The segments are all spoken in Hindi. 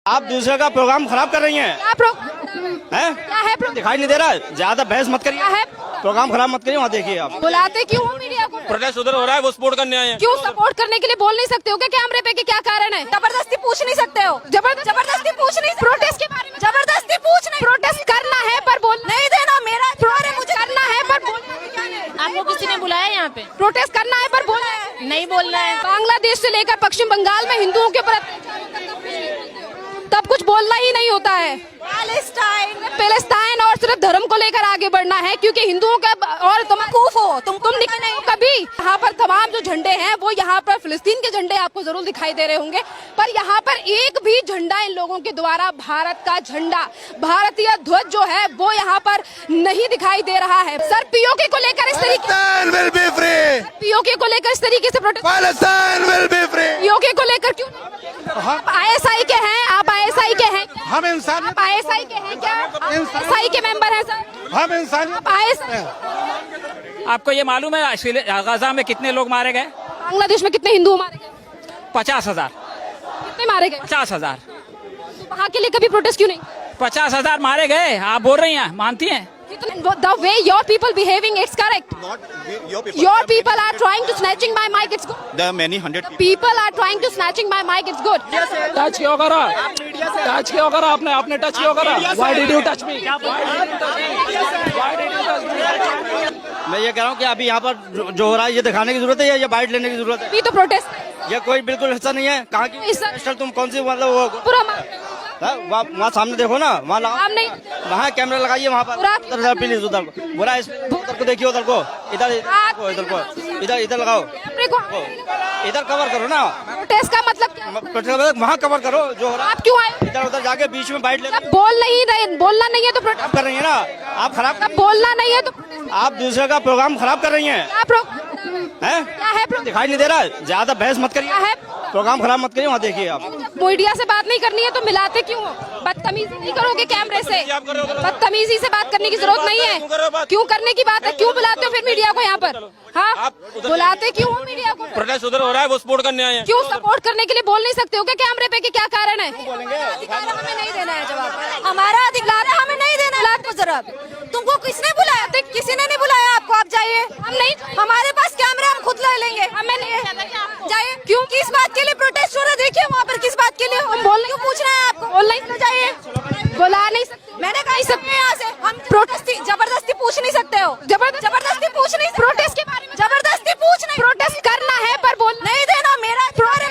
आप दूसरे का प्रोग्राम खराब कर रही हैं। क्या है दिखाई नहीं दे रहा है, ज्यादा बहस मत करिए। क्या है? प्रोग्राम खराब मत करिए, वहाँ देखिए आप। बुलाते क्यों हो मीडिया को? प्रोटेस्ट उधर हो रहा है, वो सपोर्ट करने आए हैं। क्यों सपोर्ट करने के लिए बोल नहीं सकते हो क्या कैमरे पे कि क्या कारण है? जबरदस्ती पूछ नहीं सकते हो? जबरदस्ती पूछ नहीं, प्रोटेस्ट के बारे में जबरदस्ती पूछ नहीं। प्रोटेस्ट करना है पर बोल नहीं देना। मेरा मुझे करना है पर बोलना। आपको किसी ने बुलाया यहाँ पे? प्रोटेस्ट करना है पर बोलना नहीं बोलना है। बांग्लादेश से लेकर पश्चिम बंगाल में हिंदुओं के ऊपर तब कुछ बोलना ही नहीं होता है। पैलेस्टाइन और सिर्फ धर्म को लेकर आगे बढ़ना है, क्योंकि हिंदुओं का और तुम कूफ हो, तुम निकले नहीं कभी। यहाँ पर तमाम जो झंडे हैं वो यहाँ पर फिलिस्तीन के झंडे आपको जरूर दिखाई दे रहे होंगे, पर यहाँ पर एक भी झंडा इन लोगों के द्वारा भारत का झंडा, भारतीय ध्वज जो है वो यहाँ पर नहीं दिखाई दे रहा है। सर पीओके को लेकर इस तरीके पीओके को लेकर इस तरीके से प्रोटेस्ट, पीओके को लेकर क्यों? आप आईएसआई के हैं, आप आईएसआई के हैं, हम इंसान, आप आईएसआई के हैं क्या? आईएसआई के मेंबर हैं सर? हम इंसान। आप आईएसआई, आपको ये मालूम है गाजा में कितने लोग मारे गए? बांग्लादेश में कितने हिंदू मारे गए? 50,000। कितने मारे गए? 50,000। वहाँ के लिए कभी प्रोटेस्ट क्यों नहीं? 50,000 मारे गए। आप बोल रही हैं, मानती हैं? The way your people behaving, it's correct. Your people are trying to snatching my mic. It's good. There are many hundred People are trying to snatching my mic. It's good. Touch क्यों करा? टच क्यों करा आपने? आपने टच क्यों करा? Why did you touch me? मैं ये कह रहा हूँ कि अभी यहाँ पर जो हो रहा है ये दिखाने की जरूरत है या ये बाइट लेने की जरूरत है? ये तो प्रोटेस्ट ये कोई बिल्कुल हिस्सा नहीं है। कहाँ की प्रोटेस्टर? तुम कौन सी मतलब वो पूरा वहाँ सामने देखो ना, वहाँ हम नहीं, वहाँ कैमरा लगाइए वहाँ पर। उधर प्लीज, उधर बुरा उधर को देखिए, उधर को, इधर इधर को, इधर लगाओ, इधर कवर करो ना। प्रोटेस्ट का मतलब क्या? वहाँ कवर करो जो हो रहा है। आप क्यों आए? इधर उधर जाके बीच में बाइट ले बोल नहीं रहे, बोलना नहीं है तो प्रोटेस्ट कर रही है ना आप। खराब बोलना नहीं है तो आप दूसरे का प्रोग्राम खराब कर रही हैं। क्या है? दिखाई नहीं दे रहा है, ज्यादा बहस मत करिए। क्या है? प्रोग्राम खराब मत करिए, वहाँ देखिए आप। मीडिया से बात नहीं करनी है तो मिलाते क्यों हो? बदतमीजी नहीं करोगे कैमरे से? बदतमीजी से बात करने की जरूरत नहीं है। क्यों करने की बात है? क्यों बुलाते हो फिर मीडिया को यहाँ पर? हाँ, बुलाते क्यों हो मीडिया को? प्रोटेस्ट उधर हो रहा है, वो सपोर्ट करने आए हैं। क्यों सपोर्ट करने के लिए बोल नहीं सकते हो क्या कैमरे पे कि क्या कारण है? हमें नहीं देना है जवाब, हमारा अधिकार है, हमें नहीं देना है जवाब। तुमको किसने बुलाया? किसी ने नहीं बुलाया आपको, आप जाइए। हम नहीं, हमारे पास कैमरे, हम खुद ले लेंगे। हमें नहीं जाइए। क्यों? किस बात के लिए प्रोटेस्ट हो रहा है? देखिए वहाँ पर किस बात के लिए हम बोल क्यों पूछ रहे हैं आपको? बोल नहीं जाइए, बुला नहीं सकते। मैंने कहा नहीं सकते यहाँ से। हम प्रोटेस्ट जबरदस्ती पूछ नहीं सकते हो? जबरदस्ती पूछ नहीं, प्रोटेस्ट के बारे में जबरदस्ती पूछ नहीं। प्रोटेस्ट करना है पर बोल नहीं देना। मेरा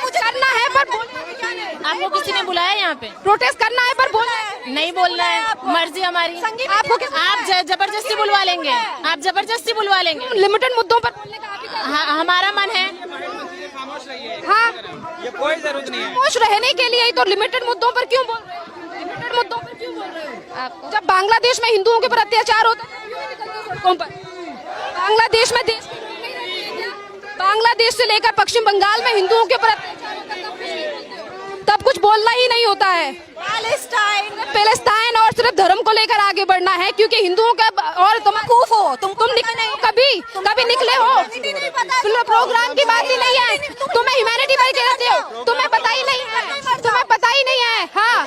मुझे करना है पर बोलना। आपको किसी ने बुलाया यहाँ पे? प्रोटेस्ट करना है पर बोलना नहीं बोलना है, मर्जी हमारी। आपको आप जबरदस्ती बुलवा लेंगे, आप जबरदस्ती बुलवा लेंगे। लिमिटेड मुद्दों पर बोलने का हमारा मन है। हाँ, ये कोई जरूरत नहीं है। खुश रहने के लिए ही तो लिमिटेड मुद्दों पर क्यों बोल रहे हो? लिमिटेड मुद्दों पर क्यों बोल रहे हो? आपको जब बांग्लादेश में हिंदुओं के ऊपर अत्याचार होता है क्यों निकलते हो सड़कों पर? बांग्लादेश में बांग्लादेश से लेकर पश्चिम बंगाल में हिंदुओं के ऊपर अत्याचार होता है तब कुछ बोलना ही नहीं होता है। पैलेस्टाइन और सिर्फ धर्म को लेकर आगे बढ़ना है, क्योंकि हिंदुओं का और तुम कूफ हो, तुम निकले नहीं कभी निकले हो? प्रोग्राम की बात ही नहीं है। तुम्हें ह्यूमैनिटी पर कहते हो, तुम्हें पता ही नहीं है, तुम्हें पता ही नहीं है। हाँ,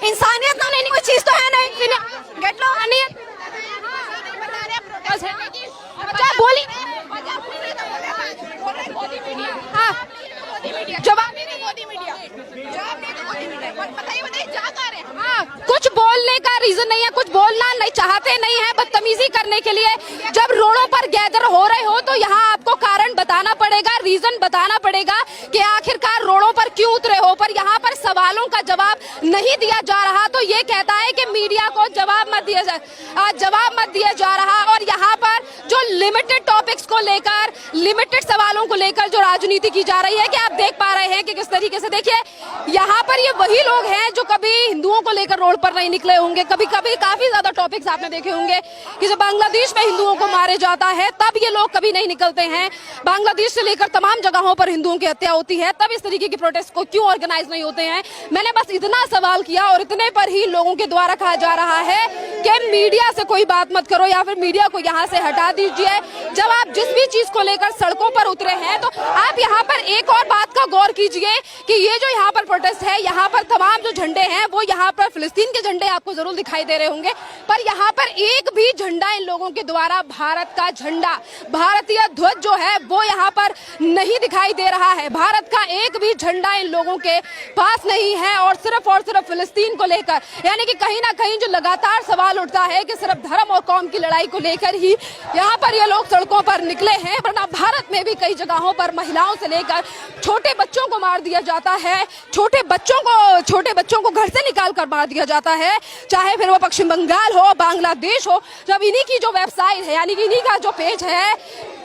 इंसानियत तो नहीं, कोई चीज तो है नहीं। गेट लो बोली। हाँ, जवाब कुछ बोलने का रीजन नहीं है, कुछ बोलना नहीं चाहते नहीं है, बदतमीजी करने के लिए। जब रोडों पर गैदर हो रहे हो तो यहाँ आपको कारण बताना पड़ेगा, रीजन बताना पड़ेगा कि आखिरकार रोडों पर क्यों उतरे हो। पर यहाँ पर सवालों का जवाब नहीं दिया जा रहा तो ये कहता है कि मीडिया को जवाब मत दिया जा रहा। और यहाँ पर जो लिमिटेड टॉपिक्स को लेकर, लिमिटेड सवालों को लेकर जो राजनीति की जा रही है, कि आप देख पा रहे हैं कि किस तरीके से, देखिए यहाँ पर ये वही लोग हैं जो कभी हिंदुओं को लेकर रोड पर नहीं निकले होंगे। कभी काफी ज्यादा टॉपिक्स आपने देखे होंगे कि जब बांग्लादेश में हिंदुओं को मारे जाता है तब ये लोग कभी नहीं निकलते हैं। बांग्लादेश से लेकर तमाम जगहों पर हिंदुओं की हत्या होती है, तब इस तरीके की प्रोटेस्ट को क्यों ऑर्गेनाइज नहीं होते हैं? मैंने बस इतना सवाल किया और इतने पर ही लोगों के द्वारा कहा जा रहा है कि मीडिया से कोई बात मत करो या फिर मीडिया को यहाँ से हटा दीजिए। जब आप जिस भी चीज को लेकर सड़कों पर उतरे हैं तो आप यहाँ पर एक और बात का गौर कीजिए कि ये जो यहाँ पर प्रोटेस्ट है, यहाँ पर तमाम जो झंडे हैं वो यहाँ पर फिलिस्तीन के झंडे आपको जरूर दिखाई दे रहे होंगे, पर यहाँ पर एक भी झंडा इन लोगों के द्वारा भारत का झंडा, भारतीय ध्वज जो है वो यहाँ पर नहीं दिखाई दे रहा है। भारत का एक भी झंडा इन लोगों के पास नहीं है और सिर्फ फिलिस्तीन को लेकर, यानी कि कहीं ना कहीं जो लगातार सवाल उठता है कि सिर्फ धर्म और कौम की लड़ाई को लेकर ही यहाँ पर ये लोग सड़कों पर निकले हैं, वरना भारत में भी कई जगहों पर महिलाओं से लेकर छोटे बच्चों को मार दिया जाता है, छोटे बच्चों को घर से निकाल कर मार दिया जाता है, चाहे फिर वो पश्चिम बंगाल हो, बांग्लादेश हो। जब इन्हीं की जो वेबसाइट है, यानी कि इन्हीं का जो पेज है,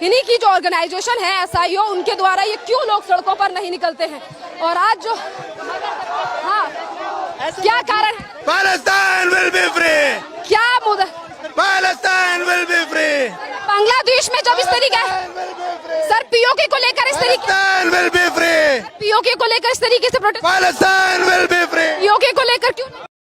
इन्हीं की जो ऑर्गेनाइजेशन है SIO, उनके द्वारा ये क्यों लोग सड़कों पर नहीं निकलते हैं। और आज जो क्या कारण, Palestine will be free. क्या मुद्दा, Palestine will be free. Bangladesh में जब इस तरीके सर POK को लेकर इस तरीके Palestine will be free. POK को लेकर इस तरीके से protest, Palestine will be free. POK को लेकर क्यों